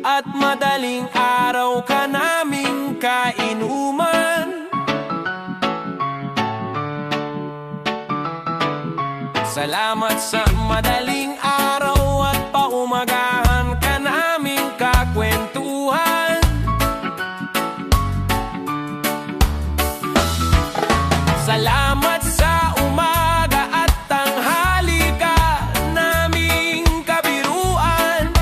at madaling araw ka naming kainuman. Salamat sa madaling araw at paumagahan ka naming kakwentuhan. Salamat sa umaga at tanghali ka naming kabiruan.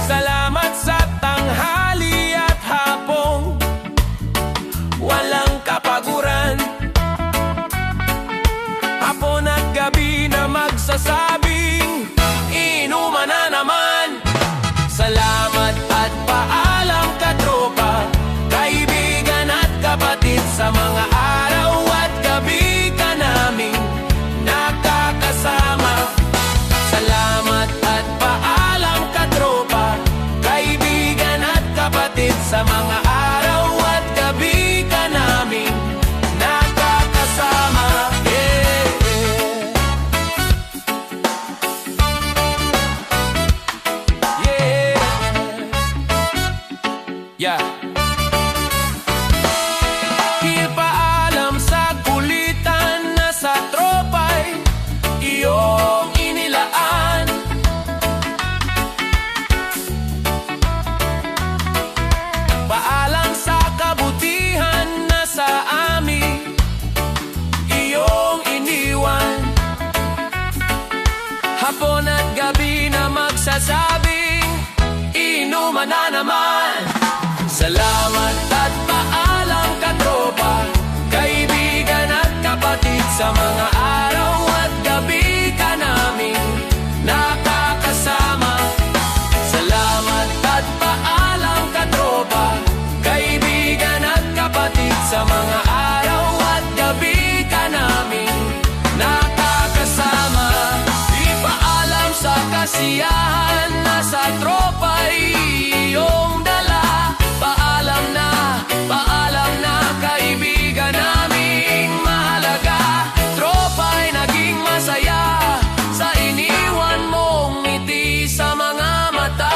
Salamat sa tanghali at hapong walang kapaguran. Hapon at gabi na magsasabing inuman na naman. Salamat at paalam katropa, kaibigan at kapatid, sa mga araw at gabi ka naming nakakasama. Salamat at paalam katropa, kaibigan at kapatid, sa mga araw at gabi ka naming nakakasama. Yeah. Paalam sa kulitan na sa tropa'y iyong inilaan. Paalam sa kabutihan na sa amin iyong iniwan. Hapon at gabi na magsasabing inuman na naman. Salamat at paalam katropa, kaibigan at kapatid, sa mga araw at gabi ka naming nakakasama. Salamat at paalam katropa, kaibigan at kapatid, sa mga araw at gabi ka naming nakakasama. Ipaalam sa kasiyahan na sa tropa'y iyong dala. Paalam na kaibigan naming mahalaga, tropa'y naging masaya sa iniwan mong ngiti sa mga mata.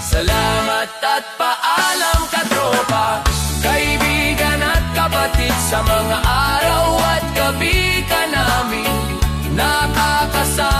Salamat at paalam katropa, kaibigan at kapatid, sa mga araw at gabi ka naming nakakasama.